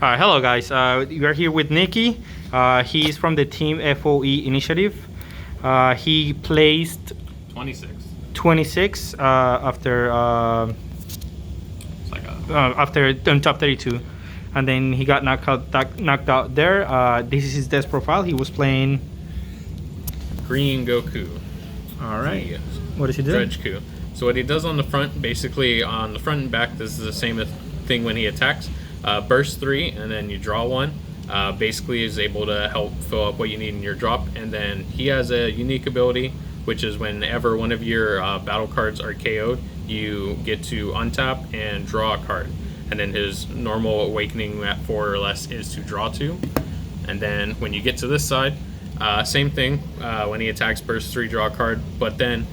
Hello guys, we are here with Nikki. He's from the Team FOE initiative. He placed 26. 26 after It's like after on top 32, and then he got knocked out there. This is his desk profile. He was playing. green Goku. All right. The What does he do? Dredge Ku. So what he does on the front, basically on the front and back, this is the same thing when he attacks. Burst 3, and then you draw 1. Basically is able to help fill up what you need in your drop. And then he has a unique ability, which is whenever one of your battle cards are KO'd, you get to untap and draw a card. And then his normal awakening at 4 or less is to draw 2. And then when you get to this side, same thing. When he attacks, burst 3, draw a card. But then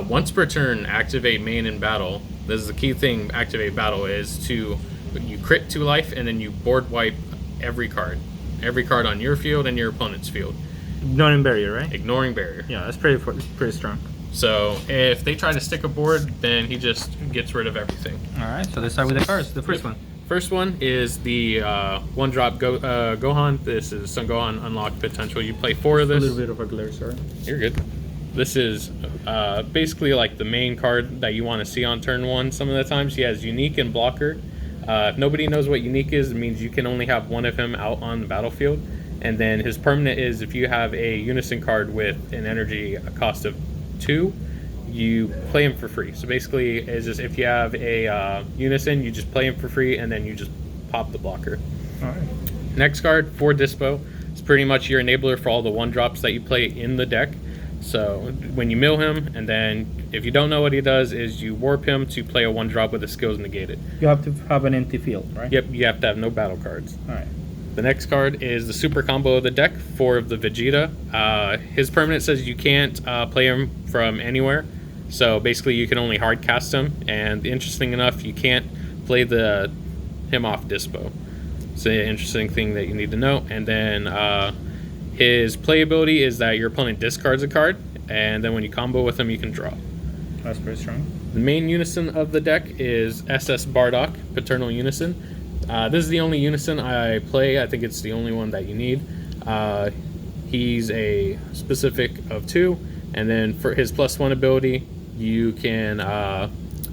once per turn, activate main in battle. This is the key thing. Activate battle is to you crit 2 life, and then you board wipe every card on your field and your opponent's field, Ignoring barrier, right? ignoring barrier. Yeah, that's pretty strong. So if they try to stick a board, then he just gets rid of everything. All right, so let's start with the cards. The first one. First one is the one-drop Gohan. This is Son Gohan unlocked potential. You play 4 of A this. little bit of a glare, sorry. You're good. This is basically like the main card that you want to see on turn 1. Some of the times he has unique and blocker. If nobody knows what unique is, it means you can only have one of him out on the battlefield. And then his permanent is if you have a unison card with an energy cost of 2, you play him for free. So basically, it's just if you have a unison, you just play him for free, and then you just pop the blocker. All right. Next card, for Dispo. It's pretty much your enabler for all the 1-drops that you play in the deck. So when you mill him, and then if you don't know what he does, is you warp him to play a 1-drop with the skills negated. You have to have an empty field, right? Yep, you have to have no battle cards. All right. The next card is the super combo of the deck, 4 of the Vegeta. His permanent says you can't play him from anywhere. So basically you can only hard cast him, and interesting enough, you can't play him off Dispo. It's an interesting thing that you need to know. And then his playability is that your opponent discards a card, and then when you combo with him, you can draw. That's pretty strong. The main unison of the deck is SS Bardock, Paternal Unison. This is the only unison I play. I think it's the only one that you need. He's a specific of 2, and then for his +1 ability, you can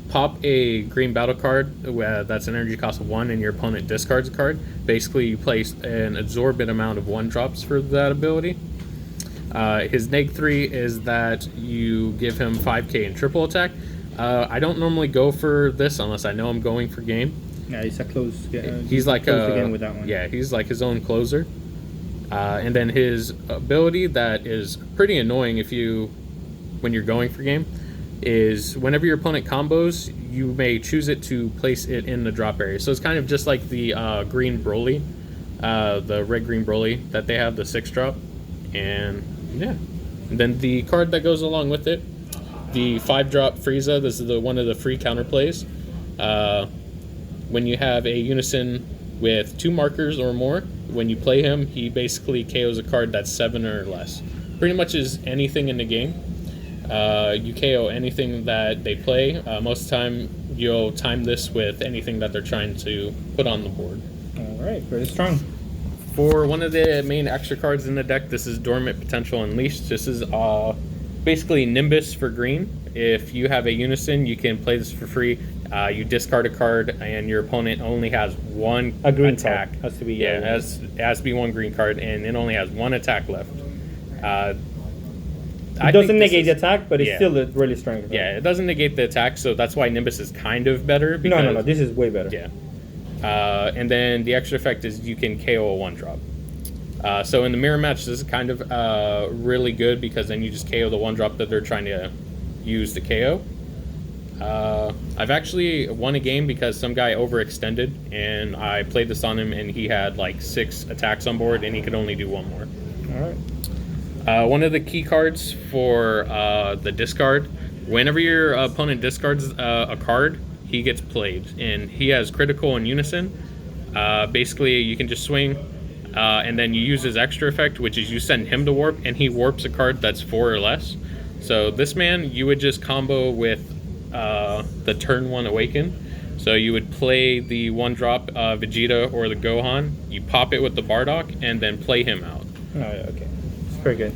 pop a green battle card that's an energy cost of 1, and your opponent discards a card. Basically, you place an absorbent amount of 1-drops for that ability. His neg3 is that you give him 5k in triple attack. I don't normally go for this unless I know I'm going for game. Yeah, he's a close. He's like close again with that one. Yeah, he's like his own closer. And then his ability that is pretty annoying when you're going for game is whenever your opponent combos, you may choose it to place it in the drop area. So it's kind of just like the green Broly, the red-green Broly that they have, the 6-drop. And yeah, and then the card that goes along with it, the 5-drop Frieza. This is one of the free counterplays. When you have a unison with 2 markers or more, when you play him, he basically KOs a card that's 7 or less. Pretty much is anything in the game. You KO anything that they play. Most of the time, you'll time this with anything that they're trying to put on the board. All right, very strong. For one of the main extra cards in the deck, this is Dormant Potential Unleashed. This is basically Nimbus for green. If you have a unison, you can play this for free. You discard a card, and your opponent only has 1 green attack. card. Has to be it has to be 1 green card, and it only has 1 attack left. It doesn't negate the attack, but it's still really strong. Yeah, it doesn't negate the attack, so that's why Nimbus is kind of better. Because, No, this is way better. Yeah. And then the extra effect is you can KO a 1-drop. So in the mirror match, this is kind of really good because then you just KO the 1-drop that they're trying to use to KO. I've actually won a game because some guy overextended, and I played this on him, and he had like 6 attacks on board, and he could only do 1 more. All right. One of the key cards for the discard, whenever your opponent discards a card, he gets played, and he has critical and unison. Basically, you can just swing, and then you use his extra effect, which is you send him to warp, and he warps a card that's 4 or less. So this man, you would just combo with the turn 1 Awaken, So you would play the 1-drop Vegeta or the Gohan, you pop it with the Bardock, and then play him out. Oh, yeah, okay. It's pretty good.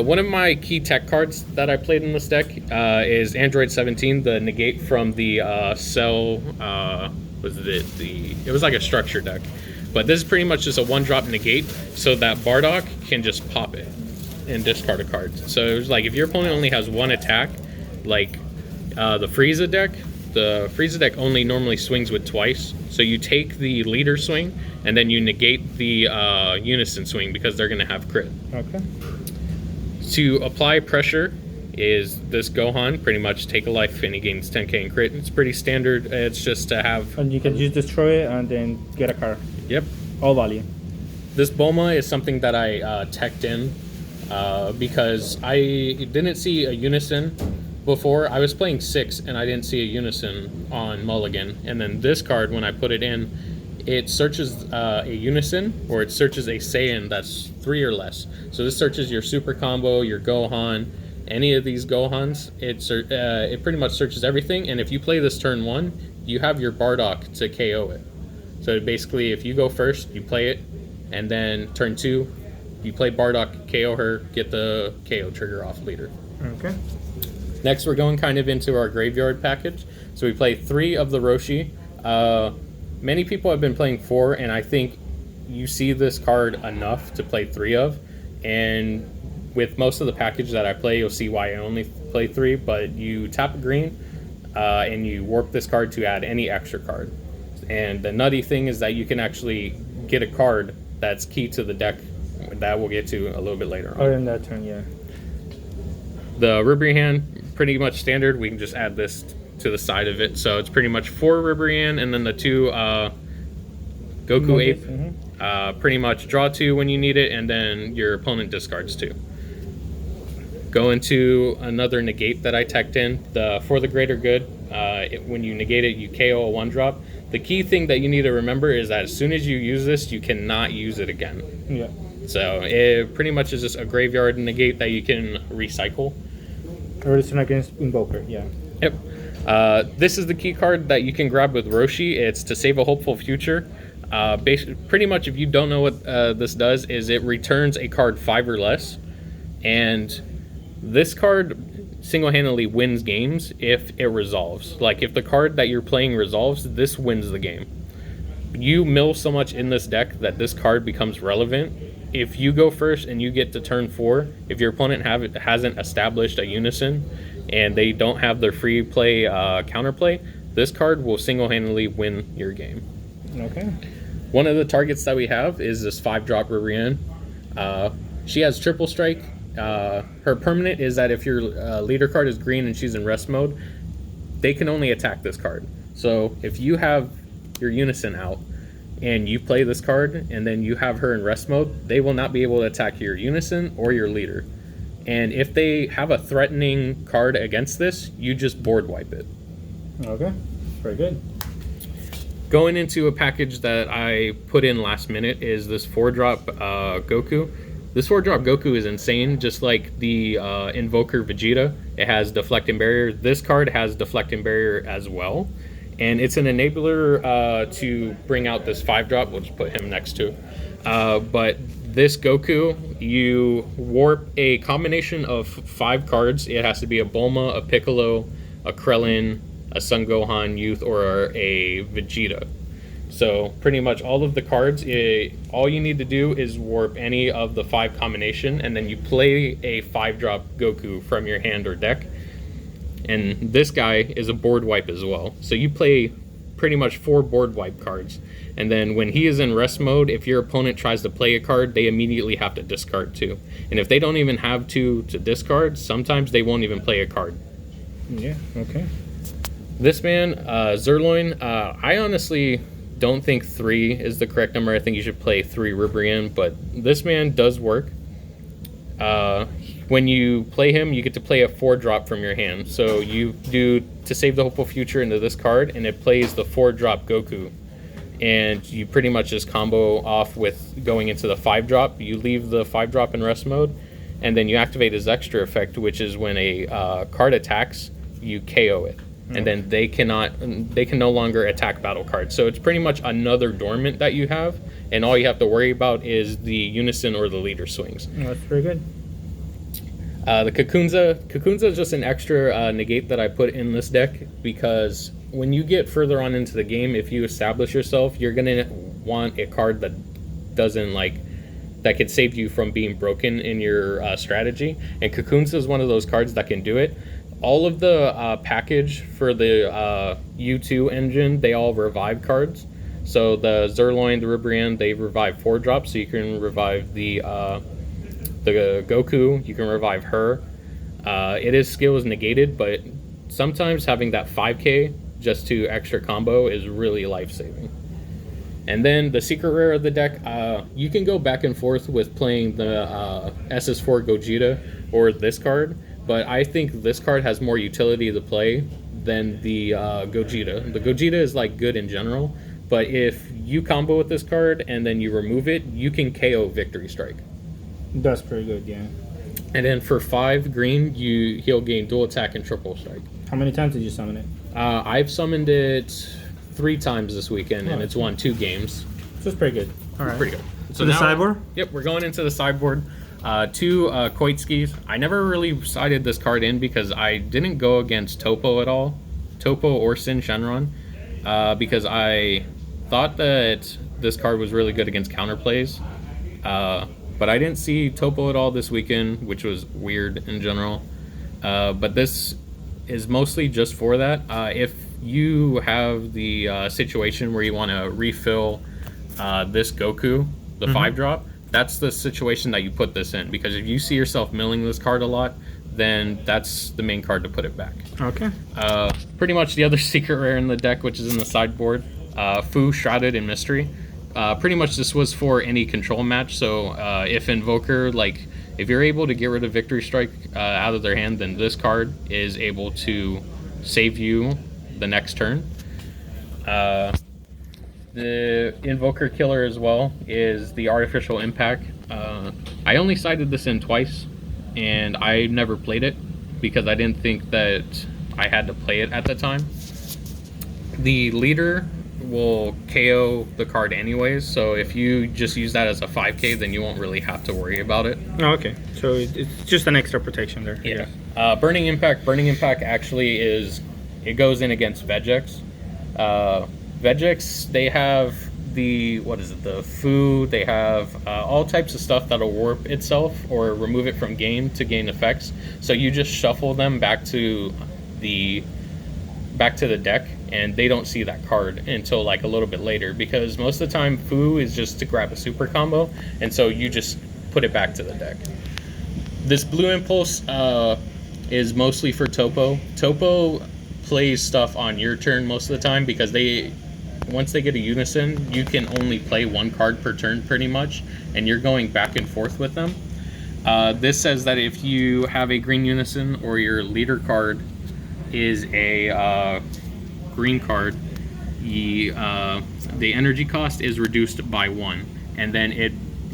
One of my key tech cards that I played in this deck is Android 17, the negate from the Cell. It was like a structure deck, but this is pretty much just a 1-drop negate, so that Bardock can just pop it and discard a card. So it was like if your opponent only has 1 attack, like the Frieza deck only normally swings with twice. So you take the leader swing and then you negate the unison swing because they're going to have crit. Okay. To apply pressure is this Gohan, pretty much take a life and he gains 10k in crit. It's pretty standard. It's just to have... And you can just destroy it and then get a card. Yep. All value. This Bulma is something that I teched in because I didn't see a unison before. I was playing 6 and I didn't see a unison on Mulligan. And then this card, when I put it in, it searches a unison, or it searches a Saiyan that's 3 or less. So this searches your super combo, your Gohan, any of these Gohans. It pretty much searches everything. And if you play this turn 1, you have your Bardock to KO it. So basically, if you go first, you play it, and then turn 2, you play Bardock, KO her, get the KO trigger off leader. Okay. Next, we're going kind of into our graveyard package. So we play 3 of the Roshi. Many people have been playing 4, and I think you see this card enough to play 3 of. And with most of the package that I play, you'll see why I only play 3. But you tap a green, and you warp this card to add any extra card. And the nutty thing is that you can actually get a card that's key to the deck that we'll get to a little bit later on. Oh, in that turn, yeah. The Ribrianne, pretty much standard. We can just add this to the side of it. So it's pretty much 4 Ribrianne and then the 2 Goku Ape. Mm-hmm. Pretty much draw 2 when you need it, and then your opponent discards 2. Go into another negate that I teched in. For the greater good, when you negate it, you KO a 1-drop. The key thing that you need to remember is that as soon as you use this, you cannot use it again. Yeah. So it pretty much is just a graveyard negate that you can recycle. Or it's an against Invoker, yeah. Yep. This is the key card that you can grab with Roshi. It's to save a hopeful future. Pretty much, if you don't know what this does, is it returns a card 5 or less. And this card single-handedly wins games if it resolves. Like, if the card that you're playing resolves, this wins the game. You mill so much in this deck that this card becomes relevant. If you go first and you get to turn 4, if your opponent hasn't established a unison and they don't have their free play counterplay, this card will single-handedly win your game. Okay. One of the targets that we have is this 5-drop Ribrianne. She has triple strike. Her permanent is that if your leader card is green and she's in rest mode, they can only attack this card. So if you have your unison out and you play this card and then you have her in rest mode, they will not be able to attack your unison or your leader. And if they have a threatening card against this, you just board wipe it. Okay, very good. Going into a package that I put in last minute is this 4-drop Goku. This 4-drop Goku is insane, just like the Invoker Vegeta. It has Deflect and Barrier. This card has Deflect and Barrier as well. And it's an enabler to bring out this 5-drop. We'll just put him next to. But this Goku, you warp a combination of 5 cards. It has to be a Bulma, a Piccolo, a Krillin, a Son Gohan Youth, or a Vegeta. So pretty much all of the cards, all you need to do is warp any of the 5 combination, and then you play a 5-drop Goku from your hand or deck. And this guy is a board wipe as well. So you play pretty much 4 board wipe cards. And then when he is in rest mode, if your opponent tries to play a card, they immediately have to discard 2. And if they don't even have 2 to discard, sometimes they won't even play a card. Yeah, okay. This man, Zerloin, I honestly don't think 3 is the correct number. I think you should play 3 Ribrianne, but this man does work. When you play him, you get to play a 4-drop from your hand. So you do to save the hopeful future into this card, and it plays the 4-drop Goku. And you pretty much just combo off with going into the 5-drop. You leave the 5-drop in rest mode, and then you activate his extra effect, which is when a card attacks, you KO it. and then they can no longer attack battle cards. So it's pretty much another dormant that you have, and all you have to worry about is the unison or the leader swings. That's pretty good. The Kakunza is just an extra negate that I put in this deck because when you get further on into the game, if you establish yourself, you're gonna want a card that that could save you from being broken in your strategy. And Kakunza is one of those cards that can do it. All of the package for the U2 engine, they all revive cards. So the Zerloin, the Ribrianne, they revive 4-drops, so you can revive the Goku, you can revive her. It is skill is negated, but sometimes having that 5k just to extra combo is really life-saving. And then the secret rare of the deck, you can go back and forth with playing the SS4 Gogeta or this card, but I think this card has more utility to play than the Gogeta. The Gogeta is good in general, but if you combo with this card and then you remove it, you can KO Victory Strike. That's pretty good, yeah. And then for 5 green, he'll gain dual attack and triple strike. How many times did you summon it? I've summoned it 3 times this weekend, and it's won 2 games. So it's pretty good. All right. Pretty good. So the sideboard? Yep, we're going into the sideboard. 2 Koitskis. I never really sided this card in because I didn't go against Topo at all. Topo or Sin Shenron. Because I thought that this card was really good against counterplays. But I didn't see Topo at all this weekend, which was weird in general. But this is mostly just for that. If you have the situation where you want to refill this Goku, the 5-drop, that's the situation that you put this in. Because if you see yourself milling this card a lot, then that's the main card to put it back. Okay. Pretty much the other secret rare in the deck, which is in the sideboard, Fu, Shrouded, and Mystery. Pretty much this was for any control match, so if Invoker, if you're able to get rid of Victory Strike out of their hand, then this card is able to save you the next turn. The Invoker killer as well is the Artificial Impact. I only sided this in twice, and I never played it because I didn't think that I had to play it at the time. The leader will KO the card anyways, so if you just use that as a 5k, then you won't really have to worry about it. Oh, okay, so it's just an extra protection there. Yeah. Burning Impact actually it goes in against Vegex. Vegex, they have the Fu, they have all types of stuff that'll warp itself or remove it from game to gain effects, so you just shuffle them back to the deck, and they don't see that card until a little bit later, because most of the time Fu is just to grab a super combo, and so you just put it back to the deck. This Blue Impulse is mostly for Topo. Topo plays stuff on your turn most of the time because once they get a unison, you can only play 1 card per turn pretty much, and you're going back and forth with them. This says that if you have a green unison or your leader card is a green card, the energy cost is reduced by 1, and then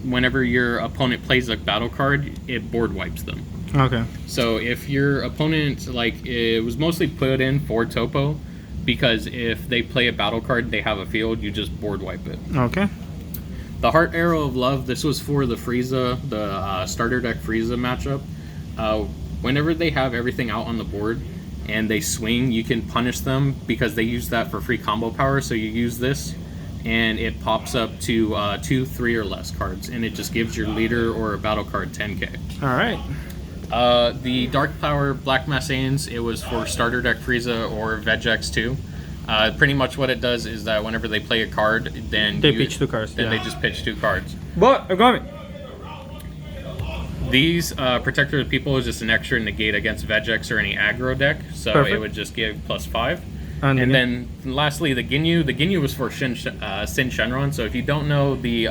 whenever your opponent plays a battle card, it board wipes them. Okay. So if your opponent, it was mostly put in for Topo, because if they play a battle card, they have a field, you just board wipe it. Okay. The Heart Arrow of Love, this was for the Frieza, the starter deck Frieza matchup. Whenever they have everything out on the board and they swing, you can punish them because they use that for free combo power. So you use this, and it pops up to 2, 3, or less cards, and it just gives your leader or a battle card 10k. All right. The Dark Power Black Masains, it was for starter deck Frieza or Vegex 2. Pretty much what it does is that whenever they play a card, then they pitch 2 cards. Then they just pitch 2 cards. What? I got it. These Protector of the People is just an extra negate against Vegex or any aggro deck, so Perfect. it would just give +5. And then lastly, the Ginyu. The Ginyu was for Sin Shenron, so if you don't know the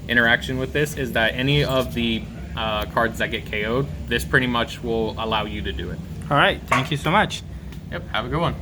interaction with this, is that any of the cards that get KO'd, this pretty much will allow you to do it. All right. Thank you so much. Yep, have a good one.